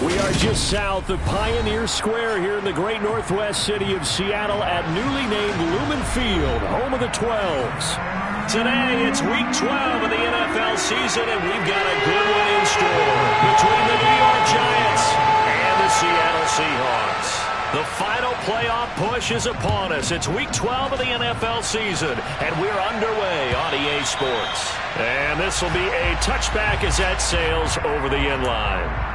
We are just south of Pioneer Square here in the great northwest city of Seattle at newly named Lumen Field, home of the 12s. Today, it's Week 12 of the NFL season, and we've got a good one in store between the New York Giants and the Seattle Seahawks. The final playoff push is upon us. It's Week 12 of the NFL season, and we're underway on EA Sports. And this will be a touchback as that sails over the end line.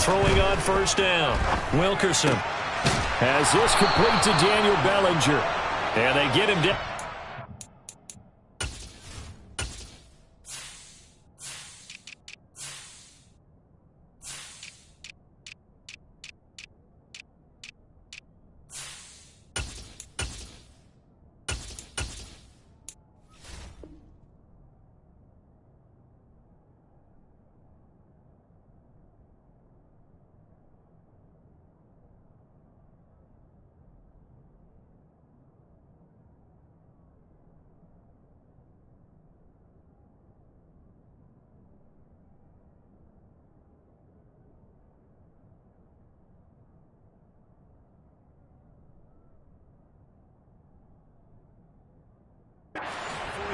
Throwing on first down. Wilkerson has this complete to Daniel Bellinger. And they get him down.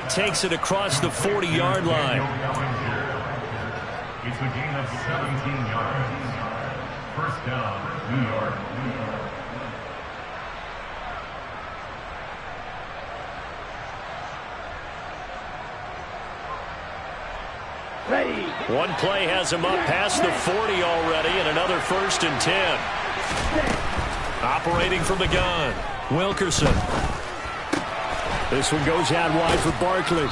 Takes it across the 40-yard line. It's a gain of 17 yards. First down, New York. Ready. One play has him up past the 40 already, and another 1st and 10. Operating from the gun, Wilkerson. This one goes out wide for Barkley.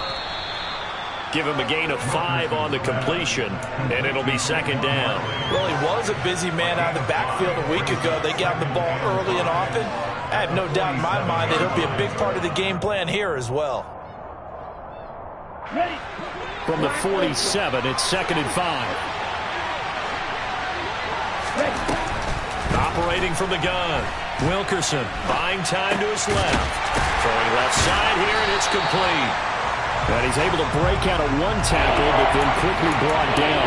Give him a gain of 5 on the completion, and it'll be 2nd down. Well, he was a busy man out of the backfield a week ago. They got the ball early and often. I have no doubt in my mind that he'll be a big part of the game plan here as well. From the 47, it's 2nd and 5. Operating from the gun, Wilkerson buying time to his left. Throwing left side here, and it's complete. And he's able to break out a one tackle, but then quickly brought down.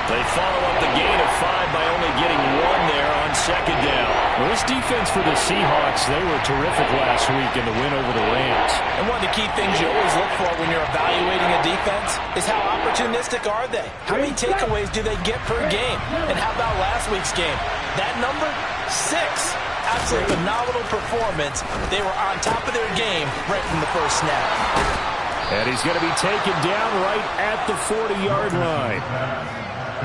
They follow up the gain of 5 by only getting 1 there on 2nd down. Well, this defense for the Seahawks, they were terrific last week in the win over the Rams. And one of the key things you always look for when you're evaluating a defense is how opportunistic are they? How many takeaways do they get per game? And how about last week's game? That number, 6. Absolutely phenomenal performance. They were on top of their game right from the first snap. And he's going to be taken down right at the 40-yard line.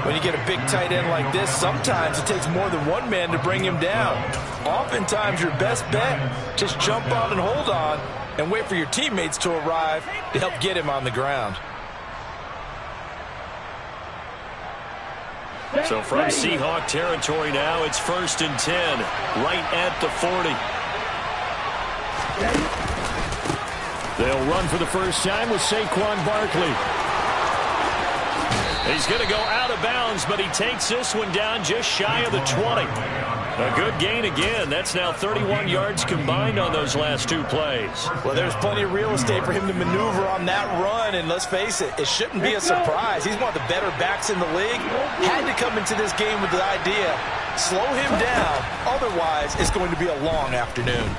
When you get a big tight end like this, sometimes it takes more than one man to bring him down. Oftentimes, your best bet, just jump on and hold on and wait for your teammates to arrive to help get him on the ground. So from Seahawk territory now, it's 1st and 10, right at the 40. They'll run for the first time with Saquon Barkley. He's going to go out of bounds, but he takes this one down just shy of the 20. A good gain again. That's now 31 yards combined on those last 2 plays. Well, there's plenty of real estate for him to maneuver on that run, and let's face it, it shouldn't be a surprise. He's one of the better backs in the league. Had to come into this game with the idea, slow him down, otherwise it's going to be a long afternoon.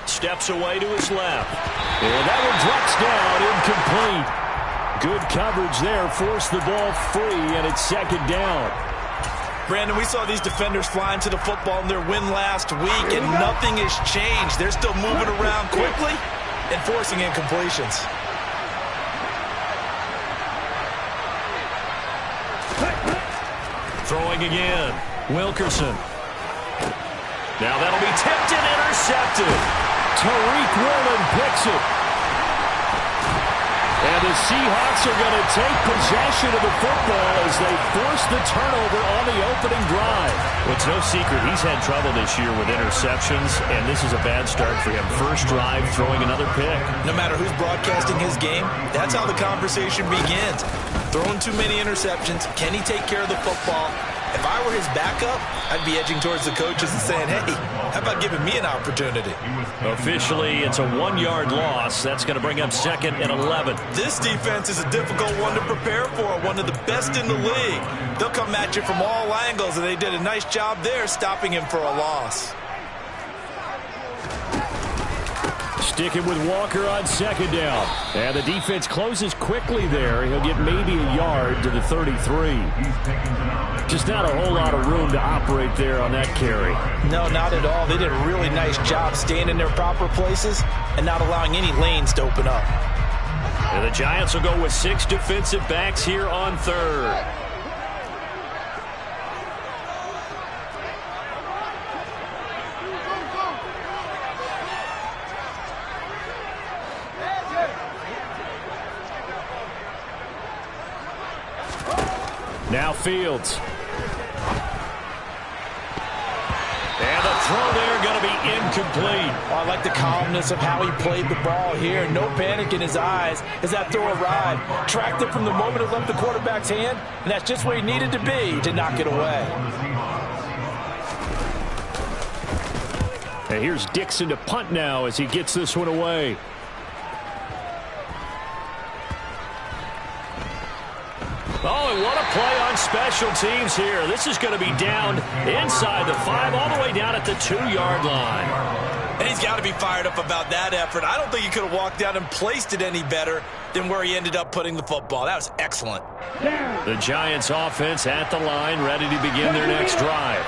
Steps away to his left. And that one drops down, incomplete. Good coverage there, forced the ball free, and it's 2nd down. Brandon, we saw these defenders flying to the football in their win last week, and nothing has changed. They're still moving around quickly and forcing incompletions. Throwing again, Wilkerson. Now that'll be tipped and intercepted. Tariq Woolen picks it. And And the Seahawks are going to take possession of the football as they force the turnover on the opening drive. Well, it's no secret he's had trouble this year with interceptions, and this is a bad start for him. First drive, throwing another pick. No matter who's broadcasting his game, that's how the conversation begins. Throwing too many interceptions. Can he take care of the football? If I were his backup, I'd be edging towards the coaches and saying, hey, how about giving me an opportunity? Officially, it's a 1-yard loss. That's going to bring up 2nd and 11. This defense is a difficult one to prepare for, one of the best in the league. They'll come at you from all angles, and they did a nice job there stopping him for a loss. Sticking with Walker on 2nd down. And the defense closes quickly there. He'll get maybe a yard to the 33. Just not a whole lot of room to operate there on that carry. No, not at all. They did a really nice job staying in their proper places and not allowing any lanes to open up. And the Giants will go with 6 defensive backs here on 3rd. Now Fields. And the throw there going to be incomplete. Oh, I like the calmness of how he played the ball here. No panic in his eyes as that throw arrived. Tracked it from the moment it left the quarterback's hand, and that's just where he needed to be to knock it away. And here's Dixon to punt now as he gets this one away. Oh, and what a play on special teams here. This is going to be down inside the 5, all the way down at the 2-yard line. And he's got to be fired up about that effort. I don't think he could have walked down and placed it any better than where he ended up putting the football. That was excellent. The Giants offense at the line, ready to begin their next drive.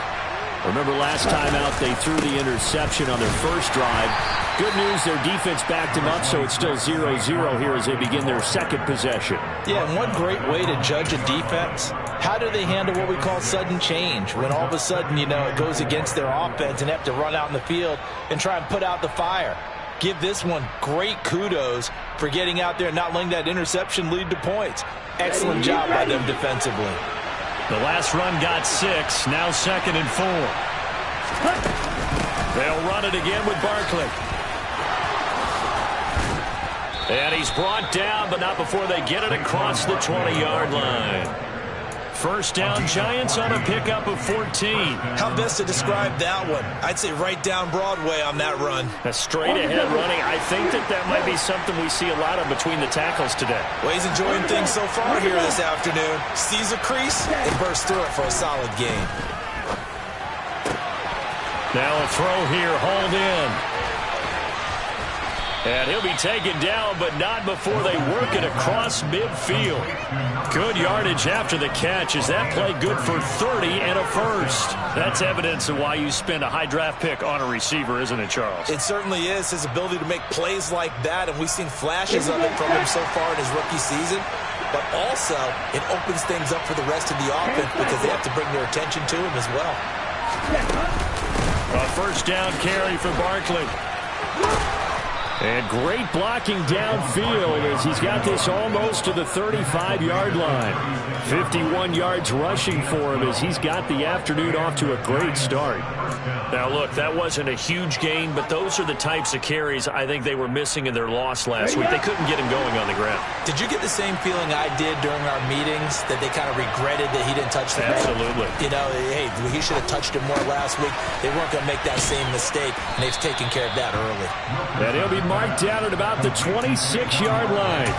Remember last time out, they threw the interception on their first drive. Good news, their defense backed him up, so it's still 0-0 here as they begin their second possession. Yeah, and one great way to judge a defense, how do they handle what we call sudden change? When all of a sudden, you know, it goes against their offense and have to run out in the field and try and put out the fire. Give this one great kudos for getting out there and not letting that interception lead to points. Excellent job by them defensively. The last run got 6, now 2nd and 4. They'll run it again with Barkley. And he's brought down, but not before they get it across the 20-yard line. First down, Giants on a pickup of 14. How best to describe that one? I'd say right down Broadway on that run. A straight-ahead running. I think that might be something we see a lot of between the tackles today. Well, he's enjoying things so far here this afternoon. Sees a crease and bursts through it for a solid gain. Now a throw here, hauled in. And he'll be taken down, but not before they work it across midfield. Good yardage after the catch. Is that play good for 30 and a first? That's evidence of why you spend a high draft pick on a receiver, isn't it, Charles? It certainly is. His ability to make plays like that, and we've seen flashes of it from him so far in his rookie season. But also, it opens things up for the rest of the offense because they have to bring their attention to him as well. A first down carry for Barkley. And great blocking downfield as he's got this almost to the 35-yard line. 51 yards rushing for him as he's got the afternoon off to a great start. Now, look, that wasn't a huge gain, but those are the types of carries I think they were missing in their loss last week. They couldn't get him going on the ground. Did you get the same feeling I did during our meetings, that they kind of regretted that he didn't touch the ball? Absolutely. You know, hey, he should have touched him more last week. They weren't going to make that same mistake, and they've taken care of that early. And he'll be marked down at about the 26-yard line.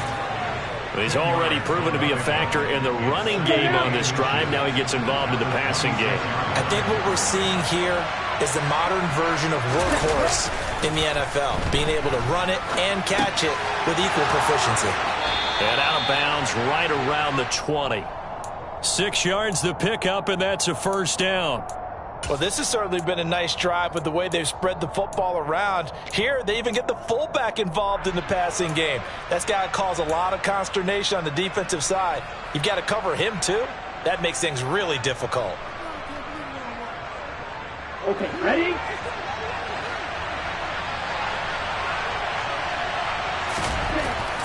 He's already proven to be a factor in the running game on this drive. Now he gets involved in the passing game. I think what we're seeing here is the modern version of workhorse in the NFL, being able to run it and catch it with equal proficiency. And out of bounds right around the 20. 6 yards the pickup, and that's a first down. Well, this has certainly been a nice drive with the way they've spread the football around. Here, they even get the fullback involved in the passing game. That's got to cause a lot of consternation on the defensive side. You've got to cover him, too. That makes things really difficult. Okay, ready?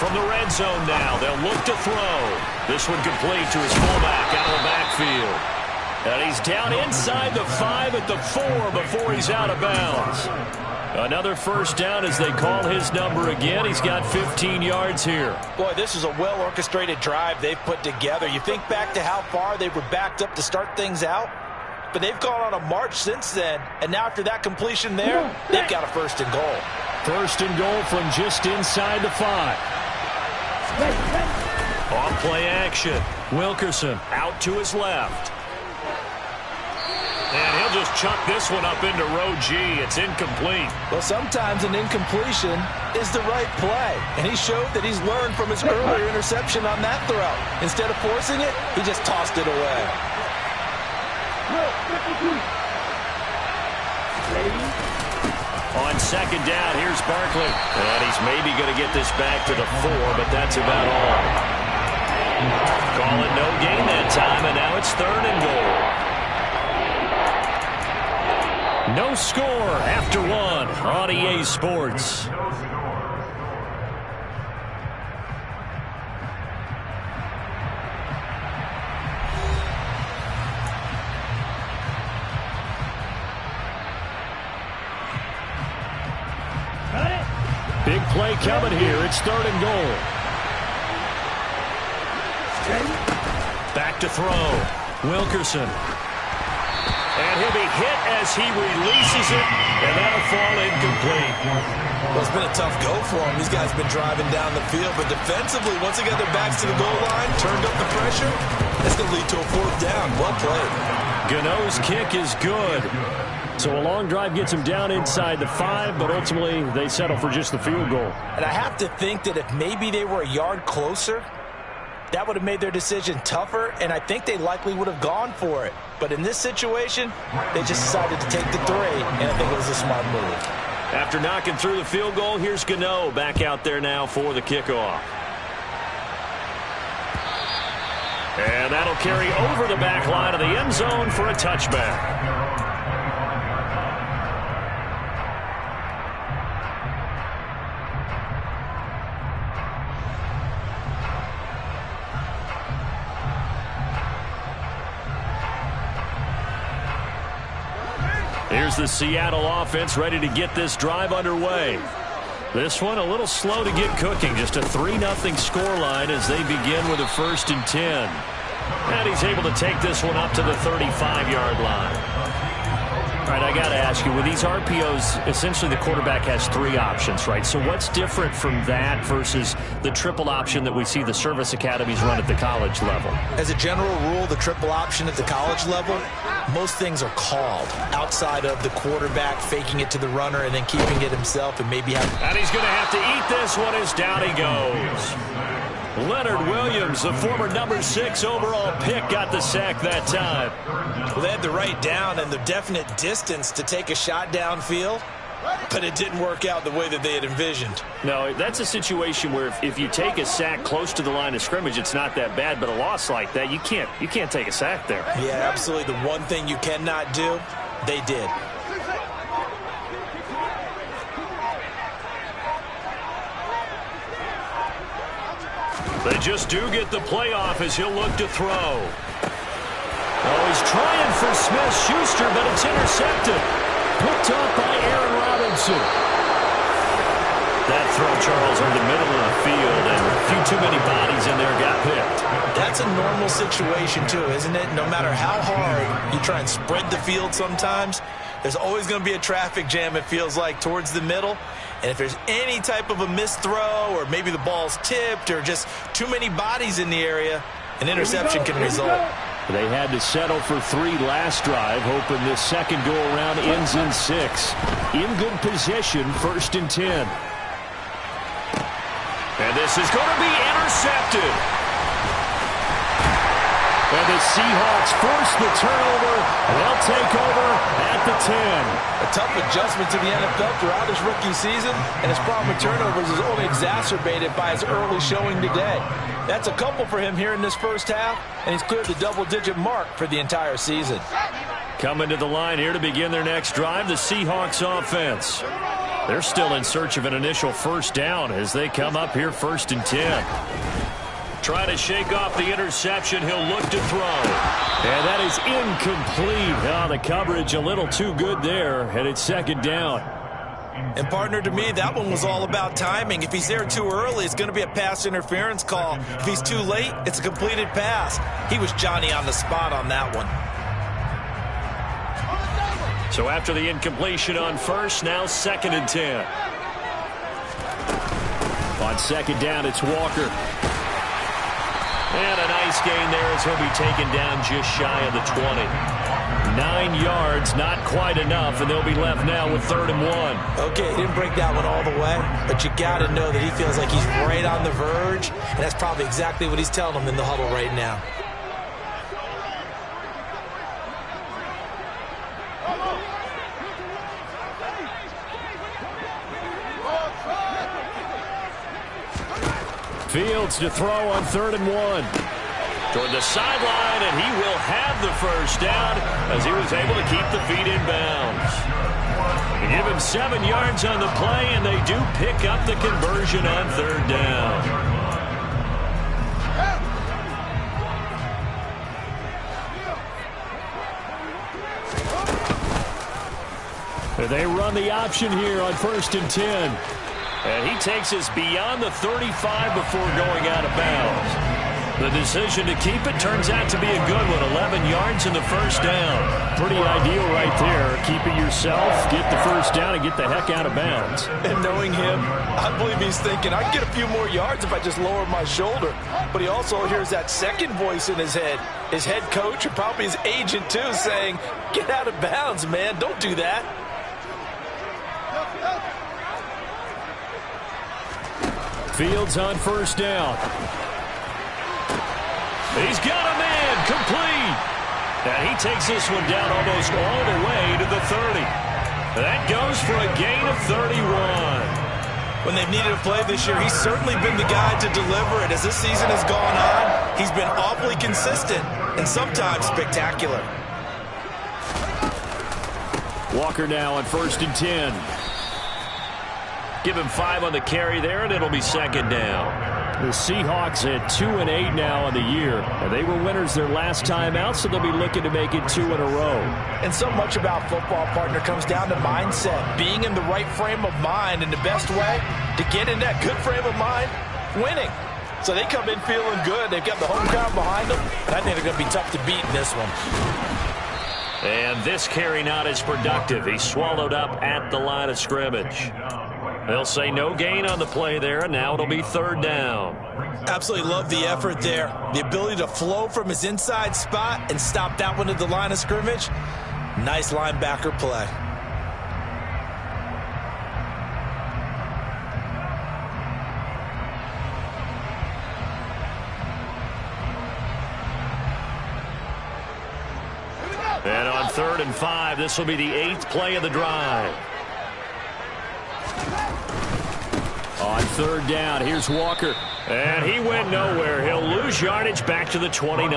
From the red zone now, they'll look to throw. This one complete to his fullback out of the backfield. And he's down inside the 5 at the 4 before he's out of bounds. Another first down as they call his number again. He's got 15 yards here. Boy, this is a well-orchestrated drive they've put together. You think back to how far they were backed up to start things out, but they've gone on a march since then. And now after that completion there, they've got a first and goal. First and goal from just inside the 5. On play action. Wilkerson out to his left. And he'll just chuck this one up into row G. It's incomplete. Well, sometimes an incompletion is the right play. And he showed that he's learned from his earlier interception on that throw. Instead of forcing it, he just tossed it away. On second down, here's Barkley. And he's maybe going to get this back to the 4, but that's about all. Call it no gain that time, and now it's third and goal. No score after 1 on EA Sports. Big play coming here. It's third and goal. Back to throw. Wilkerson. And he'll be hit as he releases it, and that'll fall incomplete. Well, it's been a tough go for him. These guys have been driving down the field, but defensively, once they got their backs to the goal line, turned up the pressure, that's going to lead to a fourth down. Well played. Gano's kick is good. So a long drive gets him down inside the 5, but ultimately they settle for just the field goal. And I have to think that if maybe they were a yard closer, that would have made their decision tougher, and I think they likely would have gone for it. But in this situation, they just decided to take the 3, and I think it was a smart move. After knocking through the field goal, here's Gano back out there now for the kickoff. And that'll carry over the back line of the end zone for a touchback. Here's the Seattle offense ready to get this drive underway. This one a little slow to get cooking. Just a 3-0 scoreline as they begin with a 1st and 10. And he's able to take this one up to the 35-yard line. All right, I got to ask you, with these RPOs, essentially the quarterback has 3 options, right? So what's different from that versus the triple option that we see the service academies run at the college level? As a general rule, the triple option at the college level, most things are called outside of the quarterback faking it to the runner and then keeping it himself and maybe have... And he's going to have to eat this one as down he goes. Leonard Williams, the former number 6 overall pick, got the sack that time. Well, they had the right down and the definite distance to take a shot downfield, but it didn't work out the way that they had envisioned. No, that's a situation where if you take a sack close to the line of scrimmage, it's not that bad, but a loss like that, you can't take a sack there. Yeah, absolutely. The one thing you cannot do, they did. They just do get the playoff as he'll look to throw. Oh, he's trying for Smith-Schuster, but it's intercepted. Picked up by Aaron Robinson. That throw, Charles, in the middle of the field, and a few too many bodies in there got picked. That's a normal situation, too, isn't it? No matter how hard you try and spread the field sometimes, there's always going to be a traffic jam, it feels like, towards the middle. And if there's any type of a missed throw or maybe the ball's tipped or just too many bodies in the area, an interception can result. They had to settle for 3 last drive, hoping this second go-around ends in 6. In good position, 1st and 10. And this is going to be intercepted. And the Seahawks force the turnover. They'll take over at the 10. A tough adjustment to the NFL throughout his rookie season, and his problem with turnovers is only exacerbated by his early showing today. That's a couple for him here in this first half, and he's cleared the double-digit mark for the entire season. Coming to the line here to begin their next drive, the Seahawks offense. They're still in search of an initial first down as they come up here 1st and 10. Trying to shake off the interception. He'll look to throw. And that is incomplete. Oh, the coverage a little too good there, and it's 2nd down. And, partner, to me, that one was all about timing. If he's there too early, it's going to be a pass interference call. If he's too late, it's a completed pass. He was Johnny on the spot on that one. So after the incompletion on first, now 2nd and 10. On 2nd down, it's Walker. And a nice gain there as he'll be taken down just shy of the 20. 9 yards, not quite enough, and they'll be left now with 3rd and 1. Okay, he didn't break that one all the way, but you got to know that he feels like he's right on the verge, and that's probably exactly what he's telling them in the huddle right now. Fields to throw on 3rd and 1. Toward the sideline, and he will have the first down as he was able to keep the feet in bounds. They give him 7 yards on the play, and they do pick up the conversion on 3rd down. They run the option here on 1st and 10. And he takes us beyond the 35 before going out of bounds. The decision to keep it turns out to be a good one. 11 yards in the first down. Pretty ideal right there. Keep it yourself, get the first down, and get the heck out of bounds. And knowing him, I believe he's thinking, I can get a few more yards if I just lower my shoulder. But he also hears that second voice in his head. His head coach and probably his agent, too, saying, get out of bounds, man. Don't do that. Fields on 1st down. He's got a man, complete. And he takes this one down almost all the way to the 30. That goes for a gain of 31. When they've needed a play this year, he's certainly been the guy to deliver it. As this season has gone on, he's been awfully consistent and sometimes spectacular. Walker now on 1st and 10. Give him 5 on the carry there, and it'll be 2nd down. The Seahawks at 2-8 now on the year. They were winners their last time out, so they'll be looking to make it 2 in a row. And so much about football, partner, comes down to mindset. Being in the right frame of mind, and the best way to get in that good frame of mind, winning. So they come in feeling good. They've got the home crowd behind them, and I think they're going to be tough to beat in this one. And this carry not as productive. He's swallowed up at the line of scrimmage. They'll say no gain on the play there, and now it'll be 3rd down. Absolutely love the effort there. The ability to flow from his inside spot and stop that one at the line of scrimmage. Nice linebacker play. And on 3rd and 5, this will be the 8th play of the drive. On 3rd down, here's Walker. And he went nowhere. He'll lose yardage back to the 29.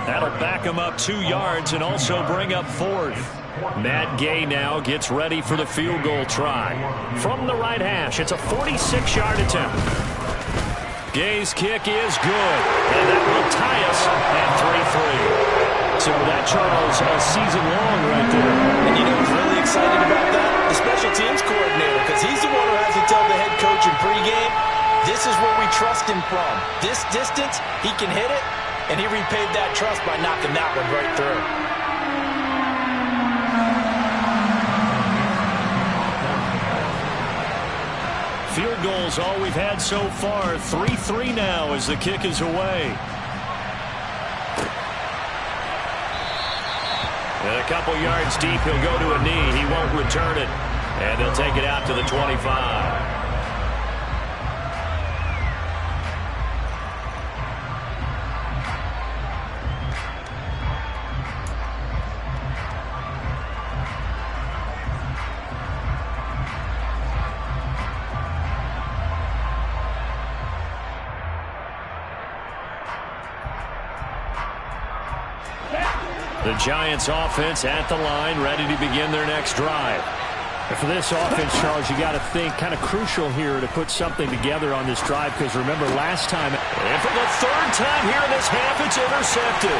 That'll back him up 2 yards and also bring up 4th. Matt Gay now gets ready for the field goal try. From the right hash, it's a 46-yard attempt. Gay's kick is good, and that will tie us at 3-3. So that, Charles, a season long right there. And you know who's really excited about that? The special teams coordinator, because he's the one who has to tell the head coach in pregame, this is where we trust him from. This distance, he can hit it, and he repaid that trust by knocking that one right through. Field goals all we've had so far. 3-3 now as the kick is away. And a couple yards deep, he'll go to a knee. He won't return it. And they'll take it out to the 25. The Giants offense at the line, ready to begin their next drive. And for this offense, Charles, you got to think kind of crucial here to put something together on this drive, because remember last time, and for the third time here in this half, it's intercepted.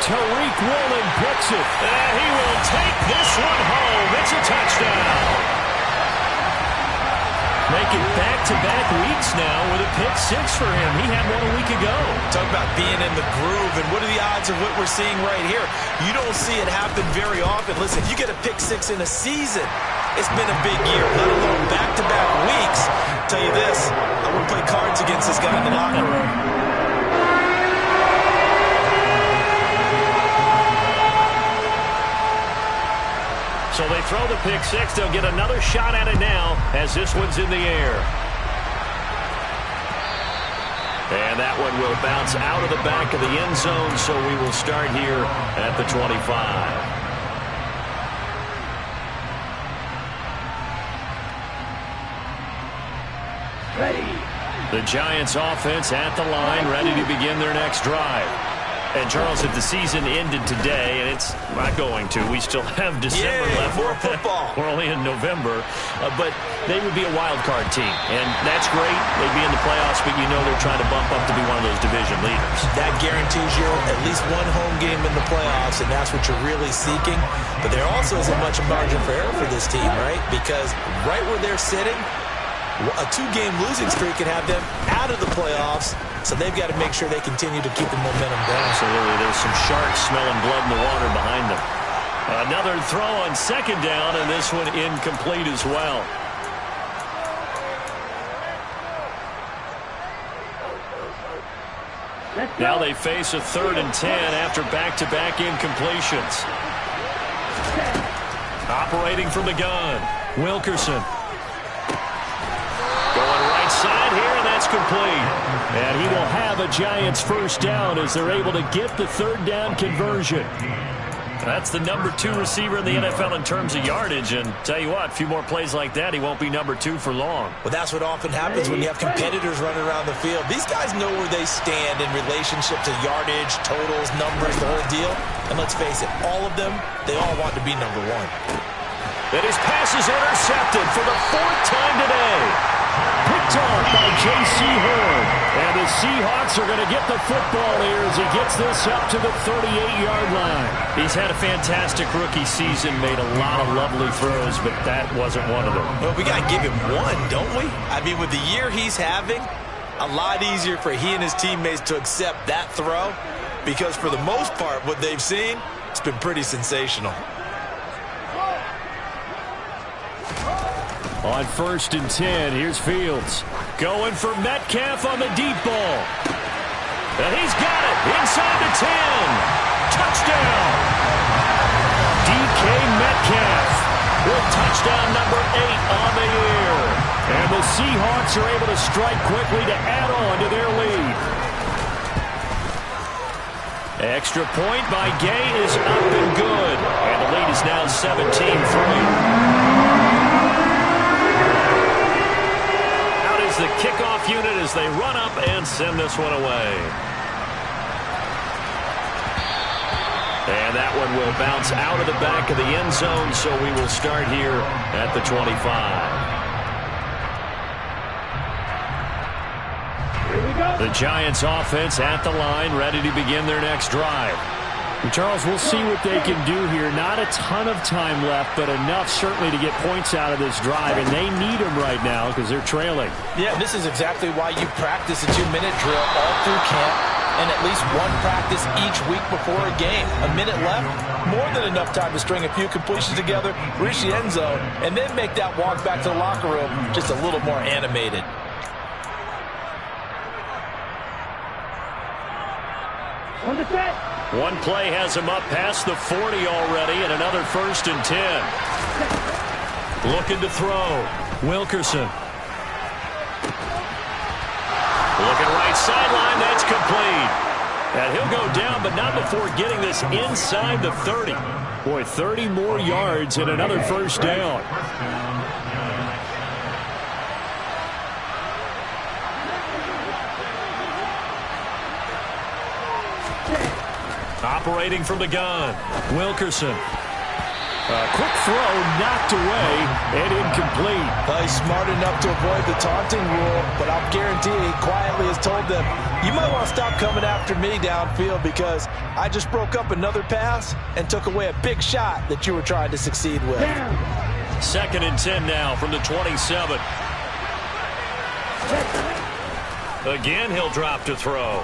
Tariq Woolen picks it. And he will take this one home. It's a touchdown. Making back-to-back weeks now with a pick six for him. He had one a week ago. Talk about being in the groove, and what are the odds of what we're seeing right here? You don't see it happen very often. Listen, if you get a pick six in a season, it's been a big year, let alone back-to-back weeks. I'll tell you this, I wouldn't play cards against this guy in the locker room. So they throw the pick six. They'll get another shot at it now as this one's in the air. And that one will bounce out of the back of the end zone, so we will start here at the 25. The Giants offense at the line, ready to begin their next drive. And, Charles, if the season ended today, and it's not going to, we still have December left. More football. We're only in November. But they would be a wild card team. And that's great. They'd be in the playoffs, but you know they're trying to bump up to be one of those division leaders. That guarantees you at least one home game in the playoffs, and that's what you're really seeking. But there also isn't much margin for error for this team, right? Because right where they're sitting, a two-game losing streak can have them out of the playoffs, so they've got to make sure they continue to keep the momentum going. Absolutely. There's some sharks smelling blood in the water behind them. Another throw on second down, and this one incomplete as well. Now they face a 3rd and 10 after back-to-back incompletions. Operating from the gun, Wilkerson. Going right side here, and that's complete. And he will have a Giants first down as they're able to get the 3rd down conversion. That's the number 2 receiver in the NFL in terms of yardage. And tell you what, a few more plays like that, he won't be number 2 for long. Well, that's what often happens when you have competitors running around the field. These guys know where they stand in relationship to yardage, totals, numbers, the whole deal. And let's face it, all of them, they all want to be number 1. And his pass is intercepted for the 4th time today. Picked off by J.C. Horn. And the Seahawks are going to get the football here as he gets this up to the 38-yard line. He's had a fantastic rookie season, made a lot of lovely throws, but that wasn't one of them. Well, we got to give him one, don't we? I mean, with the year he's having, a lot easier for he and his teammates to accept that throw, because for the most part, what they've seen, it's been pretty sensational. On 1st and 10, here's Fields. Going for Metcalf on the deep ball. And he's got it inside the 10. Touchdown. DK Metcalf with touchdown number 8 on the year. And the Seahawks are able to strike quickly to add on to their lead. Extra point by Gay is up and good. And the lead is now 17-3. The kickoff unit as they run up and send this one away. And that one will bounce out of the back of the end zone, so we will start here at the 25. Here we go. The Giants offense at the line, ready to begin their next drive. Charles, we'll see what they can do here. Not a ton of time left, but enough certainly to get points out of this drive, and they need them right now because they're trailing. Yeah, this is exactly why you practice a 2-minute drill all through camp and at least one practice each week before a game. A minute left, more than enough time to string a few completions together, reach the end zone, and then make that walk back to the locker room just a little more animated. On the set. One play has him up past the 40 already, and another 1st and 10. Looking to throw. Wilkerson. Looking right sideline. That's complete. And he'll go down, but not before getting this inside the 30. Boy, 30 more yards and another 1st down. Operating from the gun, Wilkerson. Quick throw knocked away and incomplete. He's smart enough to avoid the taunting rule, but I'll guarantee he quietly has told them, you might want to stop coming after me downfield because I just broke up another pass and took away a big shot that you were trying to succeed with. 2nd and 10 now from the 27. Again, he'll drop to throw.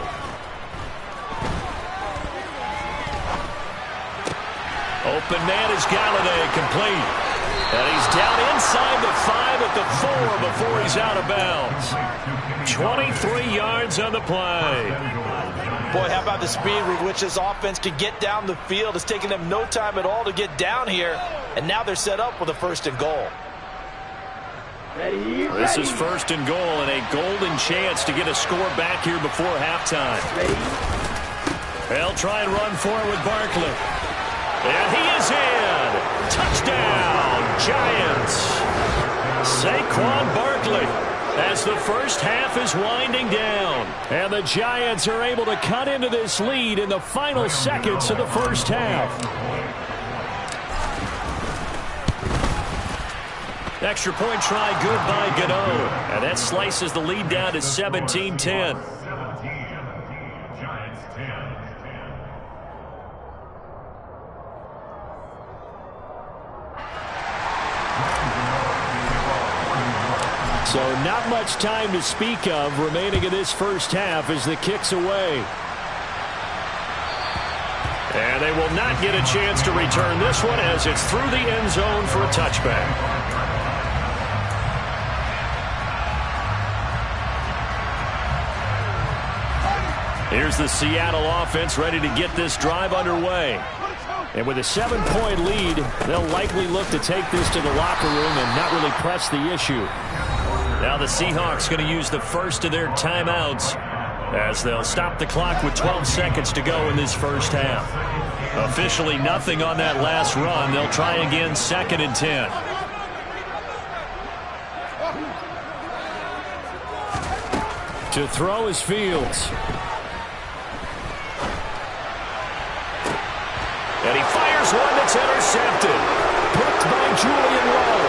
Open man is Galladay, complete. And he's down inside the 5 at the 4 before he's out of bounds. 23 yards on the play. Boy, how about the speed with which this offense could get down the field? It's taken them no time at all to get down here, and now they're set up with a 1st and goal. This is 1st and goal and a golden chance to get a score back here before halftime. They'll try and run for it with Barkley. And he is in. Touchdown, Giants. Saquon Barkley as the first half is winding down. And the Giants are able to cut into this lead in the final seconds of the first half. Extra point try good by Gano. And that slices the lead down to 17-10. So not much time to speak of remaining in this first half as the kick's away. And they will not get a chance to return this one as it's through the end zone for a touchback. Here's the Seattle offense ready to get this drive underway. And with a 7-point lead, they'll likely look to take this to the locker room and not really press the issue. Now the Seahawks going to use the first of their timeouts as they'll stop the clock with 12 seconds to go in this first half. Officially nothing on that last run. They'll try again 2nd and 10. To throw is Fields. And he fires one that's intercepted. Picked by Julian Rowe.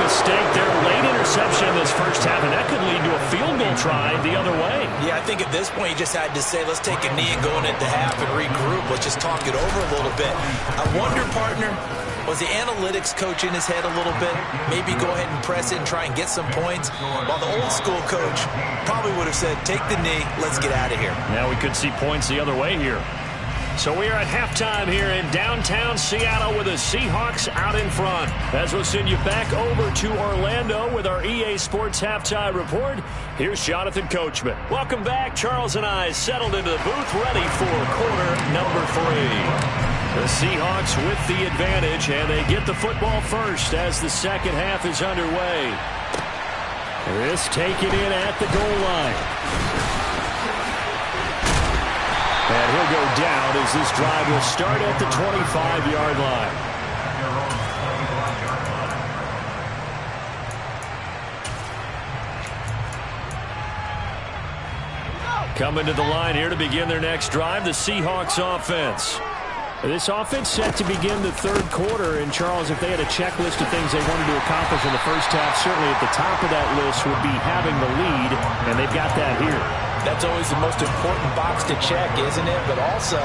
Mistake there, late interception in this first half, and that could lead to a field goal try the other way. Yeah, I think at this point you just had to say, let's take a knee and go into half and regroup. Let's just talk it over a little bit. I wonder, partner, was the analytics coach in his head a little bit? Maybe go ahead and press it and try and get some points? While the old school coach probably would have said, take the knee, let's get out of here. Now we could see points the other way here. So we are at halftime here in downtown Seattle with the Seahawks out in front. As we'll send you back over to Orlando with our EA Sports Halftime Report, here's Jonathan Coachman. Welcome back. Charles and I settled into the booth ready for quarter number 3. The Seahawks with the advantage, and they get the football first as the second half is underway. This taken in at the goal line. And he'll go down as this drive will start at the 25-yard line. Coming to the line here to begin their next drive, the Seahawks offense. This offense set to begin the third quarter, and Charles, if they had a checklist of things they wanted to accomplish in the first half, certainly at the top of that list would be having the lead, and they've got that here. That's always the most important box to check, isn't it? But also,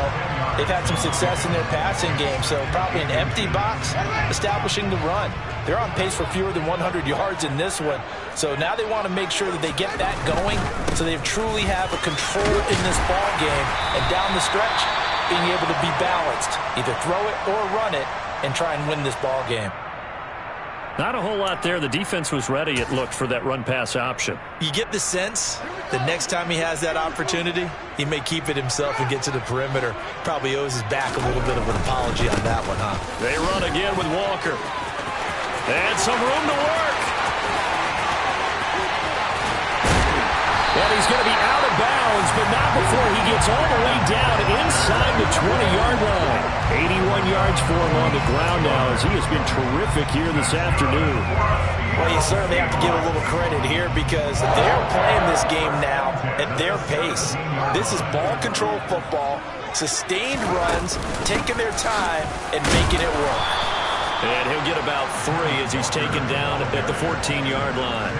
they've had some success in their passing game, so probably an empty box establishing the run. They're on pace for fewer than 100 yards in this one, so now they want to make sure that they get that going so they truly have a control in this ball game, and down the stretch, being able to be balanced, either throw it or run it, and try and win this ball game. Not a whole lot there. The defense was ready, it looked, for that run-pass option. You get the sense that next time he has that opportunity, he may keep it himself and get to the perimeter. Probably owes his back a little bit of an apology on that one, huh? They run again with Walker. And some room to work. And he's going to be out of bounds, but not before he gets all the way down inside the 20-yard line. 81 yards for him on the ground now, as he has been terrific here this afternoon. Well, you certainly have to give a little credit here because they're playing this game now at their pace. This is ball control football, sustained runs, taking their time, and making it work. And he'll get about 3 as he's taken down at the 14-yard line.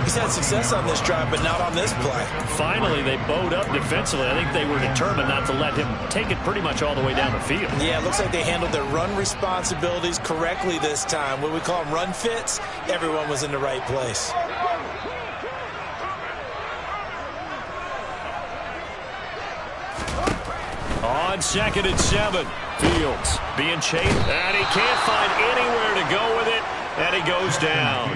He's had success on this drive, but not on this play. Finally, they bowed up defensively. I think they were determined not to let him take it pretty much all the way down the field. Yeah, it looks like they handled their run responsibilities correctly this time. What we call them run fits, everyone was in the right place. On 2nd and 7, Fields being chased, and he can't find anywhere to go with it, and he goes down.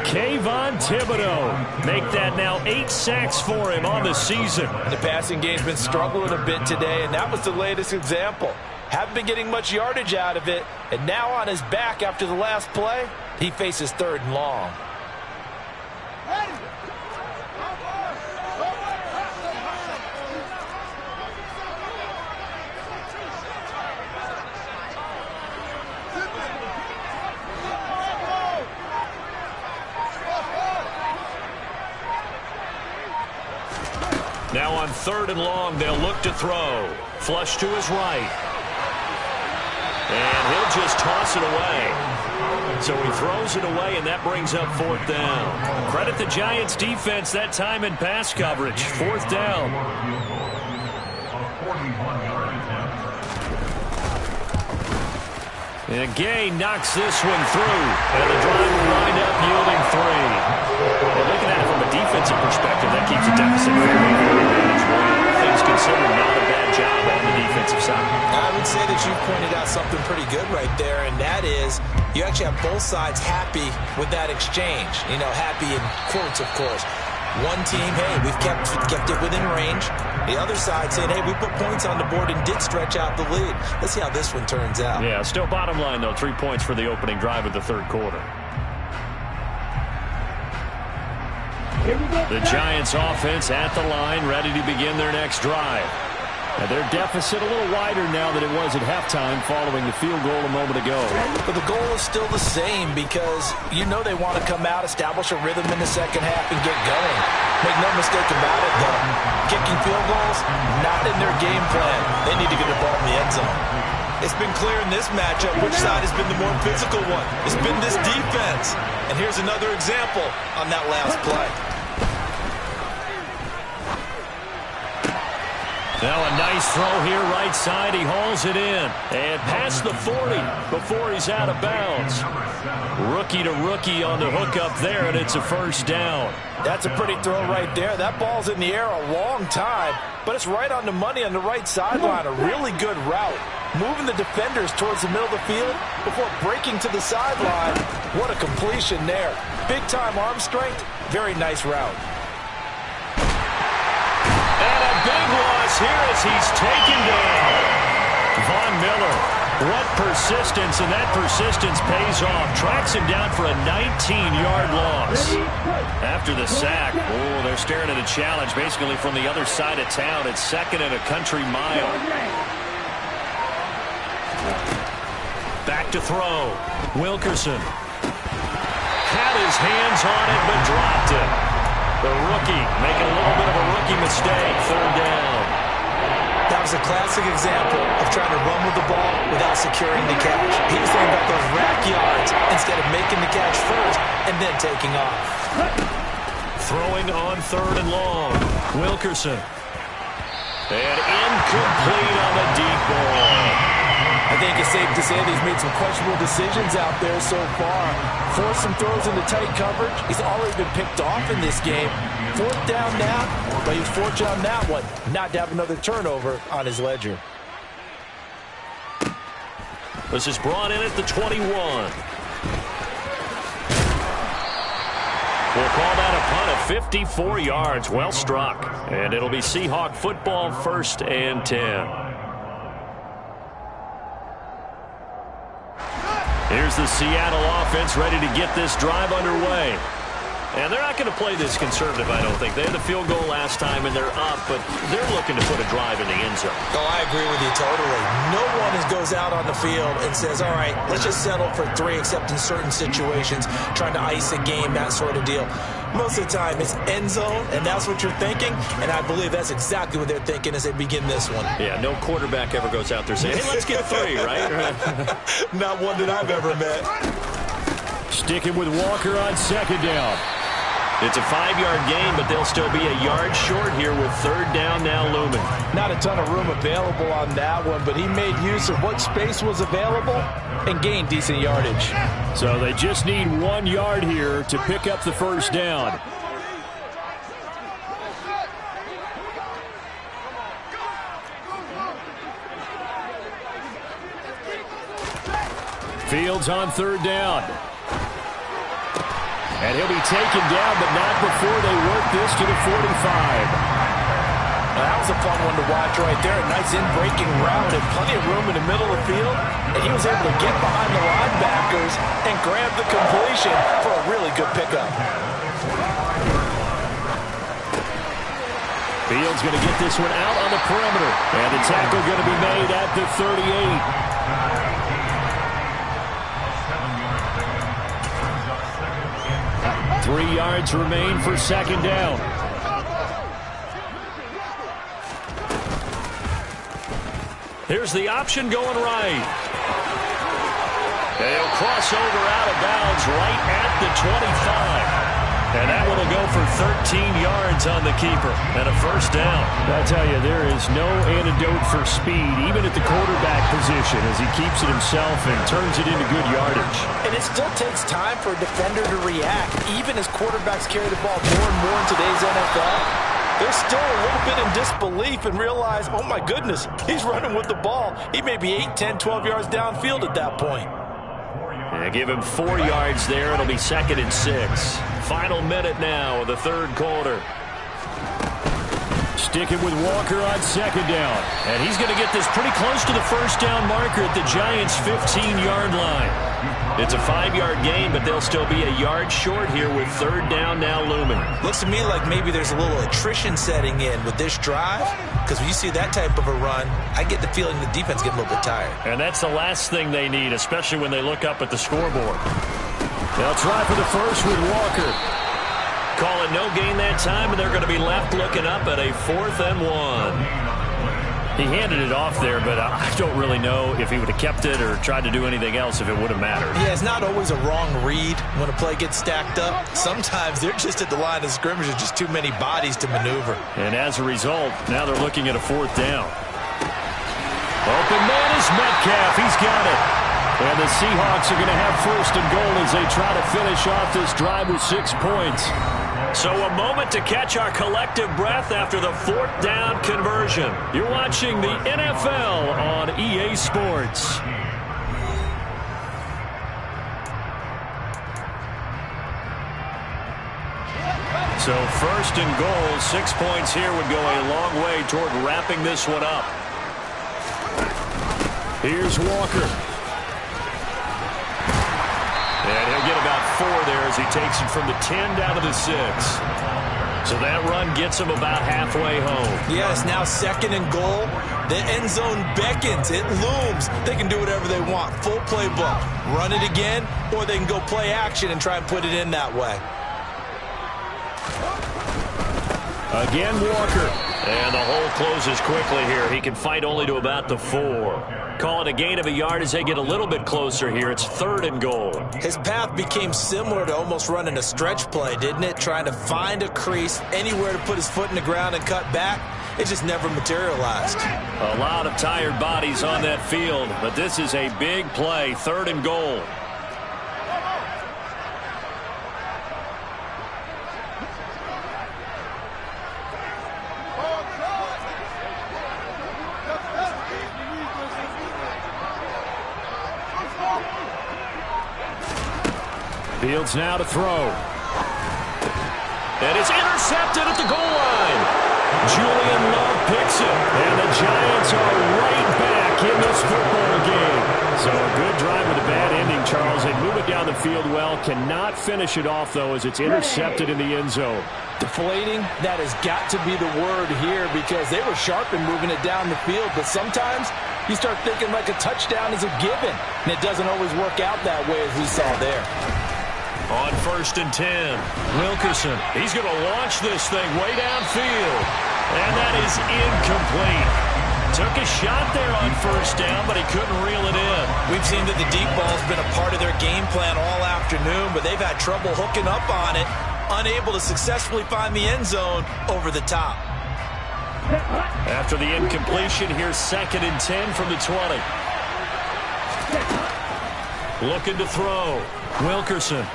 Kayvon Thibodeau make that now 8 sacks for him on the season. The passing game's been struggling a bit today, and that was the latest example. Haven't been getting much yardage out of it, and now on his back after the last play, he faces 3rd and long. Now on 3rd and long, they'll look to throw. Flush to his right. And he'll just toss it away. So he throws it away, and that brings up 4th down. Credit the Giants' defense that time in pass coverage. 4th down. And Gay knocks this one through. And the drive will wind up yielding 3. Well, looking at it from a defensive perspective, that keeps the deficit very, very manageable. Things considered, not a bad job on the defensive side. I would say that you've pointed out something pretty good right there, and that is you actually have both sides happy with that exchange. You know, happy in quotes, of course. One team, hey, we've kept it within range. The other side saying, hey, we put points on the board and did stretch out the lead. Let's see how this one turns out. Yeah, still bottom line, though, 3 points for the opening drive of the 3rd quarter. The Giants offense at the line, ready to begin their next drive. Now their deficit a little wider now than it was at halftime following the field goal a moment ago. But the goal is still the same because you know they want to come out, establish a rhythm in the second half, and get going. Make no mistake about it, though. Kicking field goals, not in their game plan. They need to get the ball in the end zone. It's been clear in this matchup which side has been the more physical one. It's been this defense. And here's another example on that last play. Now a nice throw here right side. He hauls it in. And past the 40 before he's out of bounds. Rookie to rookie on the hook up there, and it's a 1st down. That's a pretty throw right there. That ball's in the air a long time, but it's right on the money on the right sideline. A really good route. Moving the defenders towards the middle of the field before breaking to the sideline. What a completion there. Big-time arm strength. Very nice route. And a big loss here as he's taken down. Von Miller, what persistence, and that persistence pays off. Tracks him down for a 19-yard loss. After the sack, they're staring at a challenge basically from the other side of town. It's 2nd and a country mile. Back to throw. Wilkerson had his hands on it but dropped it. The rookie making a little bit of a rookie mistake. 3rd down. That was a classic example of trying to run with the ball without securing the catch. He was thinking about those rack yards instead of making the catch first and then taking off. Throwing on 3rd and long. Wilkerson. And incomplete on the deep ball. I think it's safe to say that he's made some questionable decisions out there so far. Forced some throws into tight coverage. He's already been picked off in this game. 4th down now, but he was fortunate on that one not to have another turnover on his ledger. This is brought in at the 21. We'll call that a punt of 54 yards. Well struck. And it'll be Seahawk football, 1st and 10. Here's the Seattle offense ready to get this drive underway. And they're not going to play this conservative, I don't think. They had the field goal last time, and they're up, but they're looking to put a drive in the end zone. Oh, I agree with you totally. No one goes out on the field and says, all right, let's just settle for 3, except in certain situations, trying to ice a game, that sort of deal. Most of the time, it's end zone, and that's what you're thinking, and I believe that's exactly what they're thinking as they begin this one. Yeah, no quarterback ever goes out there saying, hey, let's get 3, right? Not one that I've ever met. Sticking with Walker on second down. It's a 5-yard gain, but they'll still be a yard short here with third down now looming. Not a ton of room available on that one, but he made use of what space was available and gained decent yardage. So they just need 1 yard here to pick up the first down. Fields on third down. And he'll be taken down, but not before they work this to the 45. That was a fun one to watch right there. A nice in-breaking route and plenty of room in the middle of the field. And he was able to get behind the linebackers and grab the completion for a really good pickup. Fields going to get this one out on the perimeter. And the tackle going to be made at the 38. 3 yards remain for second down. Here's the option going right. They'll cross over out of bounds right at the 25. And that one will go for 13 yards on the keeper and a first down. I tell you, there is no antidote for speed, even at the quarterback position, as he keeps it himself and turns it into good yardage. And it still takes time for a defender to react, even as quarterbacks carry the ball more and more in today's NFL. They're still a little bit in disbelief and realize, oh my goodness, he's running with the ball. He may be 8, 10, 12 yards downfield at that point. And give him 4 yards there. It'll be 2nd and 6. Final minute now of the third quarter. Sticking with Walker on second down. And he's going to get this pretty close to the first down marker at the Giants' 15-yard line. It's a 5-yard gain, but they'll still be a yard short here with third down now looming. Looks to me like maybe there's a little attrition setting in with this drive, because when you see that type of a run, I get the feeling the defense gets a little bit tired. And that's the last thing they need, especially when they look up at the scoreboard. They'll try for the first with Walker. Call it no gain that time, and they're going to be left looking up at a 4th and 1. He handed it off there, but I don't really know if he would have kept it or tried to do anything else if it would have mattered. Yeah, it's not always a wrong read when a play gets stacked up. Sometimes they're just at the line of scrimmage. There's just too many bodies to maneuver. And as a result, now they're looking at a 4th down. Open man is Metcalf. He's got it. And the Seahawks are going to have 1st and goal as they try to finish off this drive with 6 points. So a moment to catch our collective breath after the 4th down conversion. You're watching the NFL on EA Sports. So 1st and goal, 6 points here would go a long way toward wrapping this one up. Here's Walker. And he'll get about 4 there as he takes it from the 10 down to the 6. So that run gets him about halfway home. Yes, now 2nd and goal. The end zone beckons. It looms. They can do whatever they want. Full playbook. Run it again, or they can go play action and try and put it in that way. Again, Walker. And the hole closes quickly here. He can fight only to about the 4. Call it a gain of a yard as they get a little bit closer here. It's 3rd and goal. His path became similar to almost running a stretch play, didn't it? Trying to find a crease, anywhere to put his foot in the ground and cut back. It just never materialized. A lot of tired bodies on that field, but this is a big play. 3rd and goal. Fields now to throw. And it's intercepted at the goal line. Julian Love picks it. And the Giants are right back in this football game. So a good drive with a bad ending, Charles. They move it down the field well. Cannot finish it off, though, as it's intercepted in the end zone. Deflating, that has got to be the word here because they were sharp in moving it down the field. But sometimes you start thinking like a touchdown is a given, and it doesn't always work out that way as we saw there. On 1st and 10, Wilkerson. He's going to launch this thing way downfield. And that is incomplete. Took a shot there on 1st down, but he couldn't reel it in. We've seen that the deep ball's been a part of their game plan all afternoon, but they've had trouble hooking up on it, unable to successfully find the end zone over the top. After the incompletion, here's 2nd and 10 from the 20. Looking to throw. Wilkerson.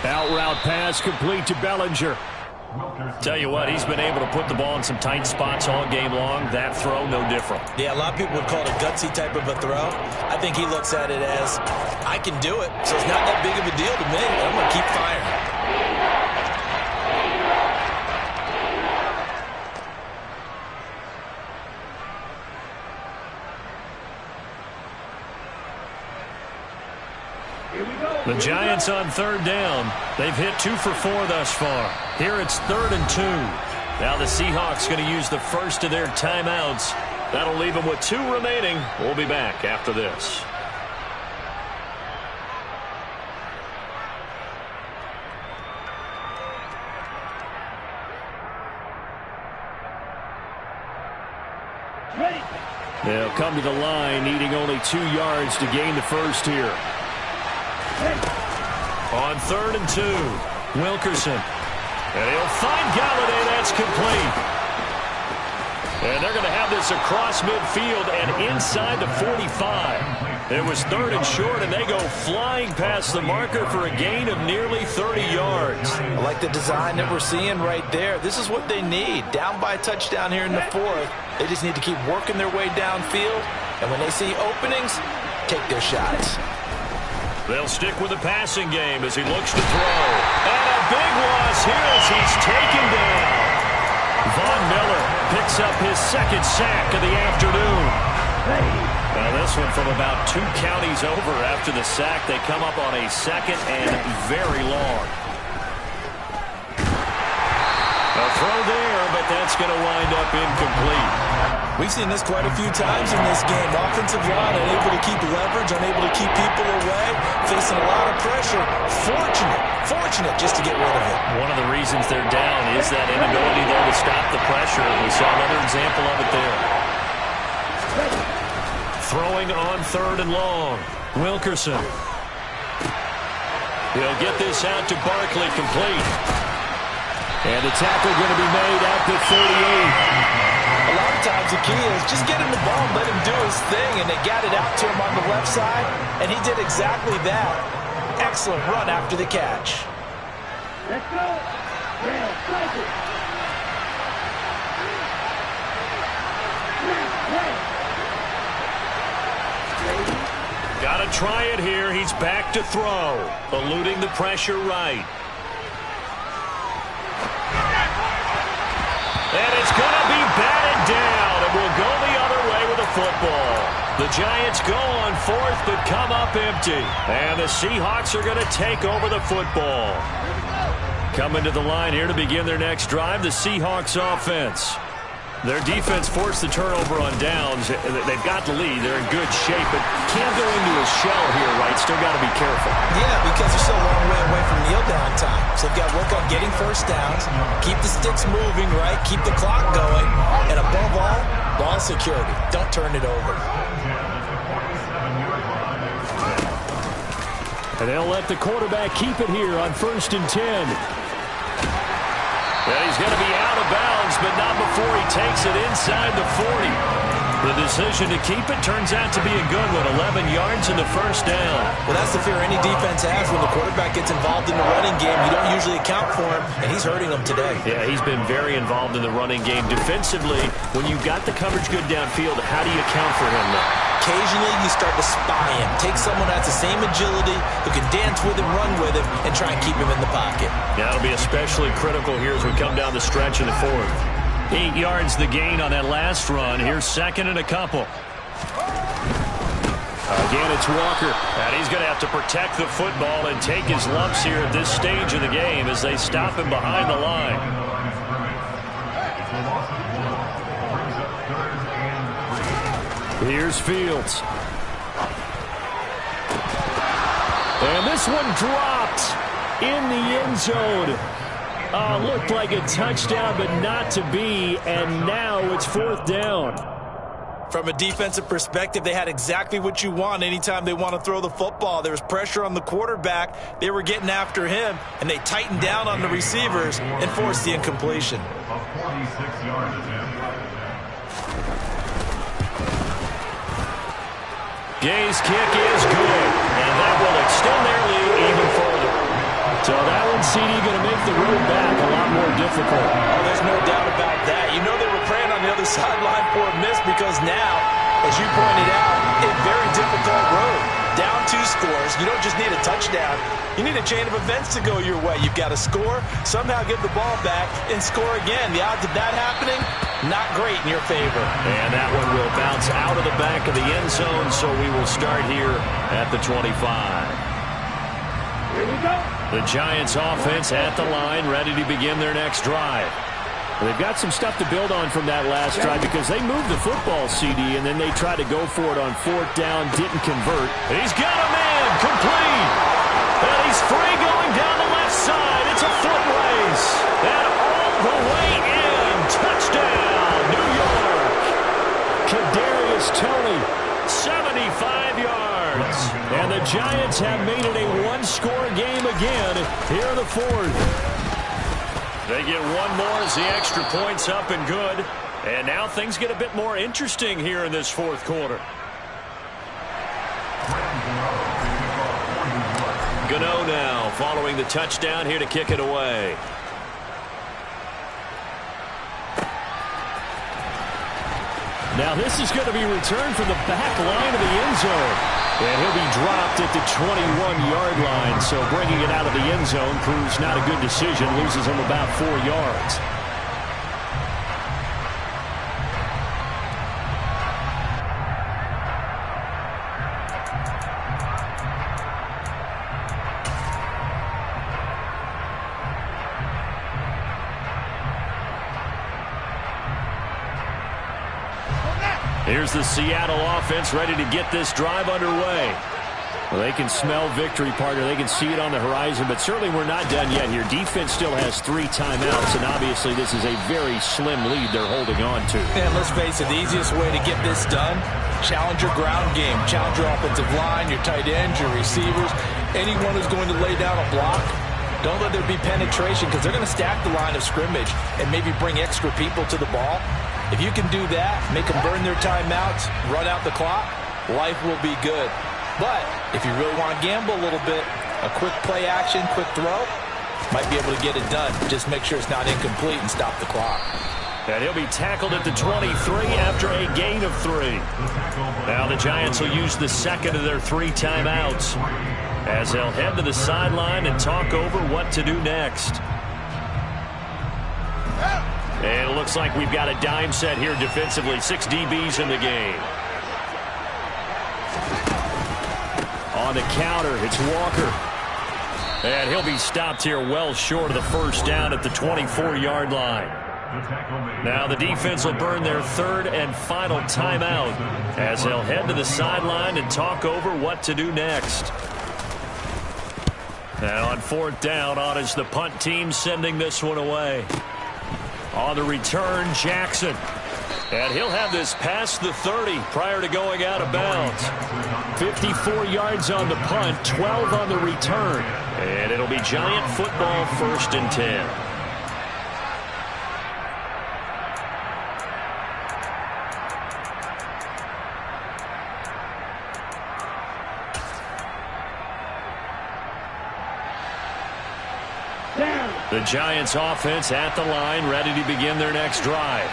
Out route pass complete to Bellinger. Tell you what, he's been able to put the ball in some tight spots all game long. That throw, no different. Yeah, a lot of people would call it a gutsy type of a throw. I think he looks at it as, I can do it, so it's not that big of a deal to me. I'm going to keep firing. The Giants on 3rd down. They've hit 2 for 4 thus far. Here it's 3rd and 2. Now the Seahawks going to use the first of their timeouts. That'll leave them with 2 remaining. We'll be back after this. They'll come to the line, needing only 2 yards to gain the first here. On 3rd and 2, Wilkerson. And he'll find Galladay. That's complete. And they're going to have this across midfield and inside the 45. It was 3rd and short, and they go flying past the marker for a gain of nearly 30 yards. I like the design that we're seeing right there. This is what they need. Down by a touchdown here in the 4th. They just need to keep working their way downfield. And when they see openings, take their shots. They'll stick with the passing game as he looks to throw. And a big loss here as he's taken down. Von Miller picks up his 2nd sack of the afternoon. Now this one from about 2 counties over after the sack. They come up on a 2nd and very long. A throw there, but that's going to wind up incomplete. We've seen this quite a few times in this game. Offensive line unable to keep leverage, unable to keep people away, facing a lot of pressure. Fortunate just to get rid of it. One of the reasons they're down is that inability, though, to stop the pressure. We saw another example of it there. Throwing on 3rd and long. Wilkerson. He'll get this out to Barkley, complete. And the tackle going to be made at the 38. A lot of times the key is just get him the ball and let him do his thing, and they got it out to him on the left side, and he did exactly that. Excellent run after the catch. Let's go. Yeah, strike it. Got to try it here. He's back to throw, eluding the pressure right. And it's going to be batted down, and we'll go the other way with the football. The Giants go on 4th, but come up empty. And the Seahawks are going to take over the football. Coming to the line here to begin their next drive, the Seahawks offense. Their defense forced the turnover on downs. They've got the lead. They're in good shape, but can't go into a shell here, right? Still got to be careful. Yeah, because they're still a long way away from kneel down time. So they've got to work on getting first downs, keep the sticks moving, right? Keep the clock going. And above all, ball security. Don't turn it over. And they'll let the quarterback keep it here on 1st and 10. And he's going to be out of bounds, but not before he takes it inside the 40. The decision to keep it turns out to be a good one. 11 yards in the 1st down. Well, that's the fear any defense has when the quarterback gets involved in the running game. You don't usually account for him, and he's hurting them today. Yeah, he's been very involved in the running game. Defensively, when you've got the coverage good downfield, how do you account for him now? Occasionally, you start to spy him. Take someone that has the same agility, who can dance with him, run with him, and try and keep him in the pocket. Yeah, it'll be especially critical here as we come down the stretch in the 4th. 8 yards the gain on that last run. Here's 2nd and a couple. Again, it's Walker. And he's going to have to protect the football and take his lumps here at this stage of the game as they stop him behind the line. Here's Fields. And this one dropped in the end zone. Looked like a touchdown, but not to be. And now it's 4th down. From a defensive perspective, they had exactly what you want anytime they want to throw the football. There was pressure on the quarterback. They were getting after him, and they tightened down on the receivers and forced the incompletion. A 46-yard attempt. Gay's kick is good, and that will extend their lead even further. So that one, CD, going to make the road back a lot more difficult. Oh, there's no doubt about that. You know they were praying on the other sideline for a miss because now, as you pointed out, a very difficult road. Down 2 scores. You don't just need a touchdown. You need a chain of events to go your way. You've got to score, somehow get the ball back, and score again. The odds of that happening, not great in your favor. And that one will bounce out of the back of the end zone, so we will start here at the 25. Here we go. The Giants offense at the line, ready to begin their next drive. They've got some stuff to build on from that last drive because they moved the football, CD, and then they tried to go for it on 4th down, didn't convert. He's got a man, complete. And he's free going down the left side. It's a foot race. And all the way in. Touchdown, New York. Kadarius Toney, 75 yards. and the Giants have made it a one-score game again here in the 4th. They get one more as the extra point's up and good. And now things get a bit more interesting here in this 4th quarter. Gano now following the touchdown here to kick it away. Now this is going to be returned from the back line of the end zone. And he'll be dropped at the 21-yard line. So bringing it out of the end zone proves not a good decision. Loses him about 4 yards. Here's the Seattle offense ready to get this drive underway. Well, they can smell victory, partner. They can see it on the horizon, but certainly we're not done yet here. Defense still has 3 timeouts, and obviously this is a very slim lead they're holding on to. And let's face it, the easiest way to get this done, challenge your ground game. Challenge your offensive line, your tight ends, your receivers, anyone who's going to lay down a block. Don't let there be penetration because they're going to stack the line of scrimmage and maybe bring extra people to the ball. If you can do that, make them burn their timeouts, run out the clock, life will be good. But if you really want to gamble a little bit, a quick play action, quick throw, might be able to get it done. Just make sure it's not incomplete and stop the clock. And he'll be tackled at the 23 after a gain of 3. Now the Giants will use the second of their 3 timeouts as they'll head to the sideline and talk over what to do next. And it looks like we've got a dime set here defensively. 6 DBs in the game. On the counter, it's Walker. And he'll be stopped here well short of the first down at the 24-yard line. Now the defense will burn their 3rd and final timeout as they'll head to the sideline and talk over what to do next. And on 4th down, on is the punt team sending this one away. On the return, Jackson. And he'll have this past the 30 prior to going out of bounds. 54 yards on the punt, 12 on the return. And it'll be Giant football, 1st and 10. The Giants offense at the line, ready to begin their next drive.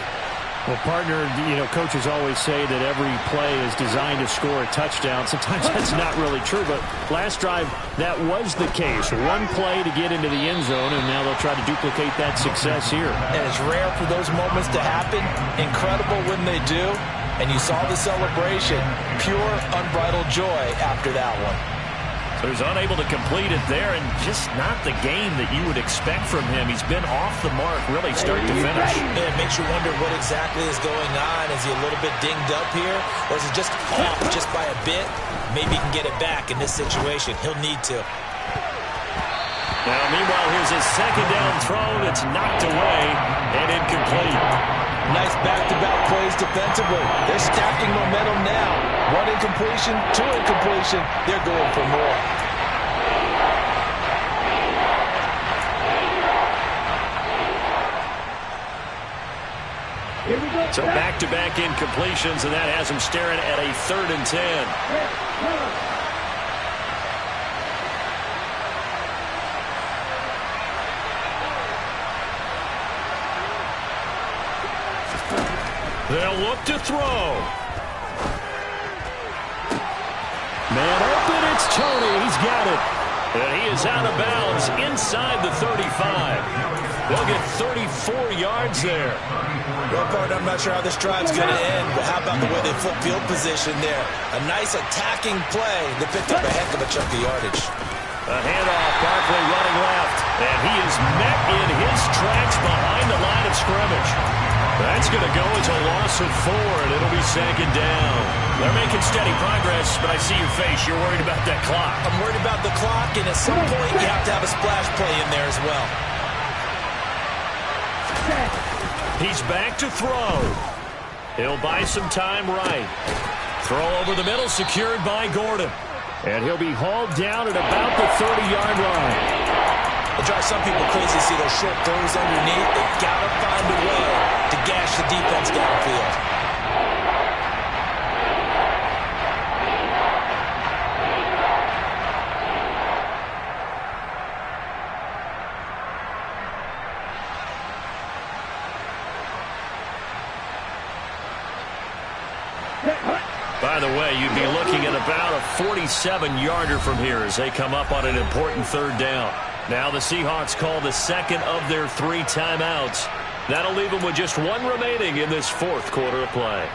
Well, partner, coaches always say that every play is designed to score a touchdown. Sometimes that's not really true, but last drive, that was the case. One play to get into the end zone, and now they'll try to duplicate that success here. And it's rare for those moments to happen. Incredible when they do. And you saw the celebration. Pure, unbridled joy after that one. So he's unable to complete it there, and just not the game that you would expect from him. He's been off the mark really start to finish. It makes you wonder what exactly is going on. Is he a little bit dinged up here? Or is it just off just by a bit? Maybe he can get it back in this situation. He'll need to. Now, meanwhile, here's his second down throw that's knocked away and incomplete. Nice back-to-back plays defensively. They're stacking momentum now. One incompletion, two incompletion. They're going for more. So back-to-back incompletions, and that has him staring at a 3rd and 10. They'll look to throw. Man open, it's Tony. He's got it. And he is out of bounds inside the 35. They'll get 34 yards there. Well, partner, I'm not sure how this drive's going to end, but how about the way they flip field position there? A nice attacking play that picked up a heck of a chunk of yardage. A handoff, Barkley running left. And he is met in his tracks behind the line of scrimmage. That's going to go as a loss of 4, and it'll be 2nd down. They're making steady progress, but I see your face. You're worried about that clock. I'm worried about the clock, and at some point you have to have a splash play in there as well. He's back to throw. He'll buy some time right. Throw over the middle, secured by Gordon. And he'll be hauled down at about the 30-yard line. It drives some people crazy to see those short throws underneath. They've got to find a way to gash the defense downfield. By the way, you'd be looking at about a 47-yarder from here as they come up on an important 3rd down. Now the Seahawks call the second of their 3 timeouts. That'll leave them with just 1 remaining in this 4th quarter of play.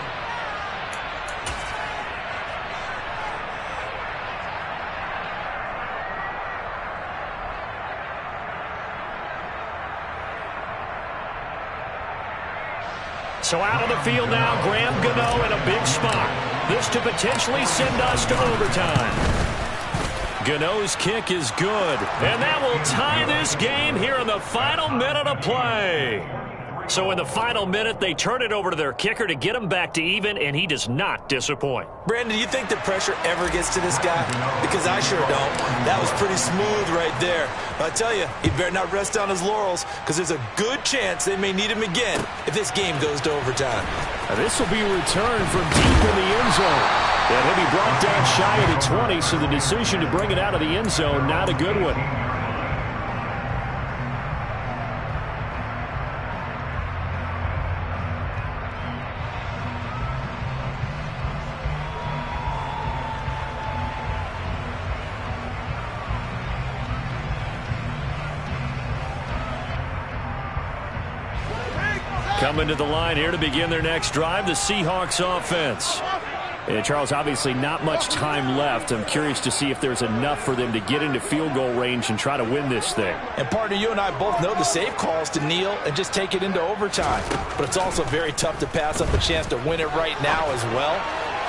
So out on the field now, Graham Gano in a big spot. This to potentially send us to overtime. Gano's kick is good, and that will tie this game here in the final minute of play. So in the final minute, they turn it over to their kicker to get him back to even, and he does not disappoint. Brandon, do you think the pressure ever gets to this guy? Because I sure don't. That was pretty smooth right there. I tell you, he better not rest on his laurels, because there's a good chance they may need him again if this game goes to overtime. Now this will be returned from deep in the end zone. And he'll be brought down shy of the 20, so the decision to bring it out of the end zone, not a good one. Coming to the line here to begin their next drive, the Seahawks offense. And Charles, obviously not much time left. I'm curious to see if there's enough for them to get into field goal range and try to win this thing. And partner, you and I both know the safe calls to kneel and just take it into overtime. But it's also very tough to pass up a chance to win it right now as well.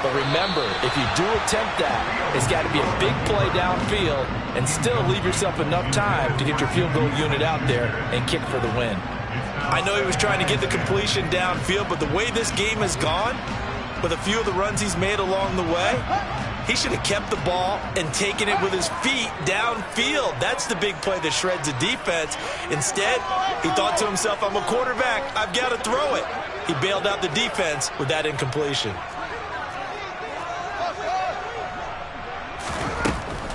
But remember, if you do attempt that, it's got to be a big play downfield and still leave yourself enough time to get your field goal unit out there and kick for the win. I know he was trying to get the completion downfield, but the way this game has gone, with a few of the runs he's made along the way, he should have kept the ball and taken it with his feet downfield. That's the big play that shreds the defense. Instead, he thought to himself, I'm a quarterback, I've got to throw it. He bailed out the defense with that incompletion.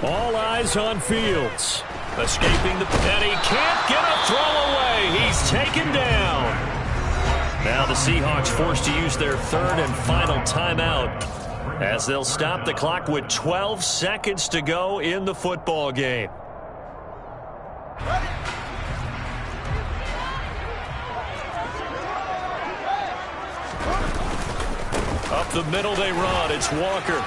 All eyes on Fields. Escaping the... And he can't get a throw away. He's taken down. Now the Seahawks forced to use their 3rd and final timeout as they'll stop the clock with 12 seconds to go in the football game. Up the middle they run. It's Walker.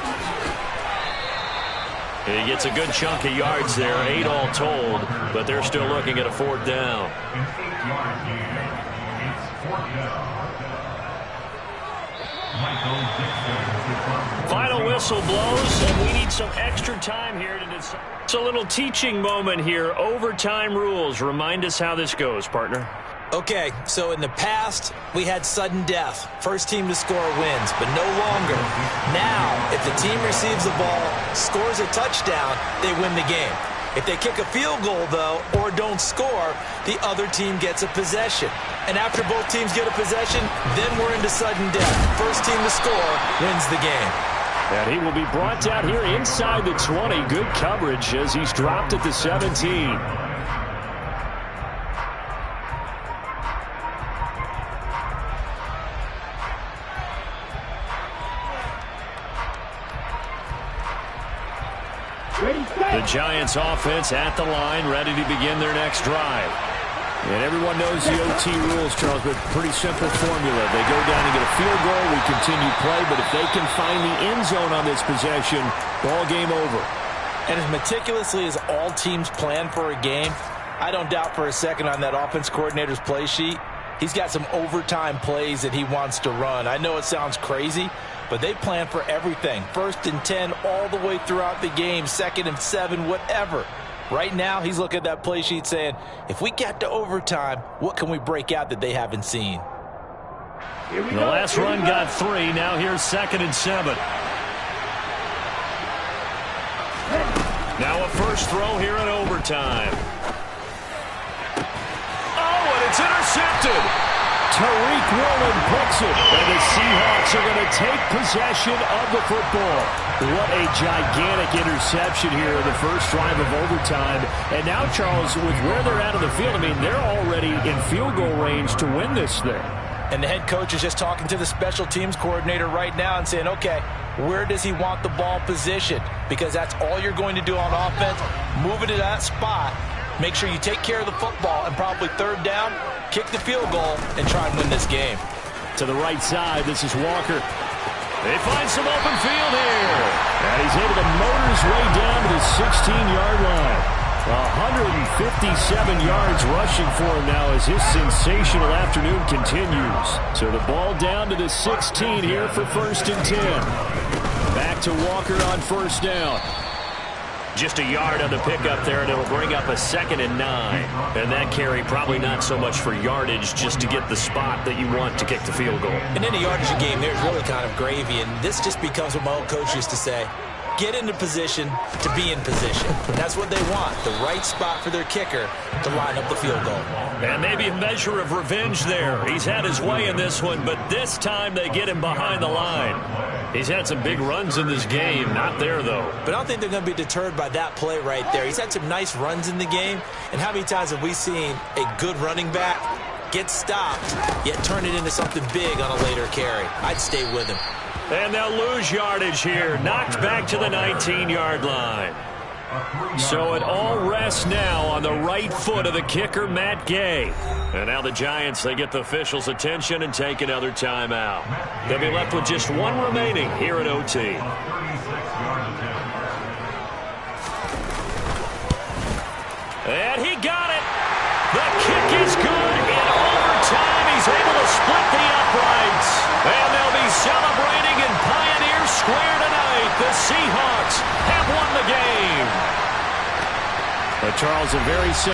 He gets a good chunk of yards there, 8 all told, but they're still looking at a 4th down. An 8-yard gain. It's 4th down. Final whistle blows, and we need some extra time here to decide. It's a little teaching moment here. Overtime rules. Remind us how this goes, partner. Okay, so in the past, we had sudden death. First team to score wins, but no longer. Now, if the team receives the ball, scores a touchdown, they win the game. If they kick a field goal, though, or don't score, the other team gets a possession. And after both teams get a possession, then we're into sudden death. First team to score wins the game. And he will be brought down here inside the 20. Good coverage as he's dropped at the 17. The Giants offense at the line, ready to begin their next drive. And everyone knows the OT rules, Charles, but pretty simple formula. They go down and get a field goal, we continue play, but if they can find the end zone on this possession, ball game over. And as meticulously as all teams plan for a game, I don't doubt for a second on that offense coordinator's play sheet, he's got some overtime plays that he wants to run. I know it sounds crazy, but they plan for everything. 1st and 10 all the way throughout the game, 2nd and 7, whatever. Right now, he's looking at that play sheet saying, if we get to overtime, what can we break out that they haven't seen? The last run got 3. Now here's 2nd and 7. Now a first throw here in overtime. Oh, and it's intercepted. Tariq Woolen puts it, and the Seahawks are going to take possession of the football. What a gigantic interception here in the first drive of overtime. And now, Charles, with where they're at on the field, I mean, they're already in field goal range to win this thing. And the head coach is just talking to the special teams coordinator right now and saying, okay, where does he want the ball positioned? Because that's all you're going to do on offense. Move it to that spot. Make sure you take care of the football, and probably 3rd down, kick the field goal, and try and win this game. To the right side, this is Walker. They find some open field here. And he's able to motor his way down to the 16-yard line. 157 yards rushing for him now as his sensational afternoon continues. So the ball down to the 16 here for 1st and 10. Back to Walker on 1st down. Just a yard on the pickup there, and it'll bring up a 2nd and 9. And that carry probably not so much for yardage, just to get the spot that you want to kick the field goal. And in a yardage game, there's really kind of gravy, and this just becomes what my old coach used to say. Get into position to be in position. That's what they want, the right spot for their kicker to line up the field goal. And maybe a measure of revenge there. He's had his way in this one, but this time they get him behind the line. He's had some big runs in this game. Not there, though. But I don't think they're going to be deterred by that play right there. He's had some nice runs in the game. And how many times have we seen a good running back get stopped, yet turn it into something big on a later carry? I'd stay with him. And they'll lose yardage here. Knocked back to the 19-yard line. So it all rests now on the right foot of the kicker, Matt Gay. And now the Giants, they get the officials' attention and take another timeout. They'll be left with just 1 remaining here at OT. And he got it. The kick is good. In overtime, he's able to split the uprights. And they'll be celebrating in Pioneer Square tonight. The Seahawks have won the game. Charles, a very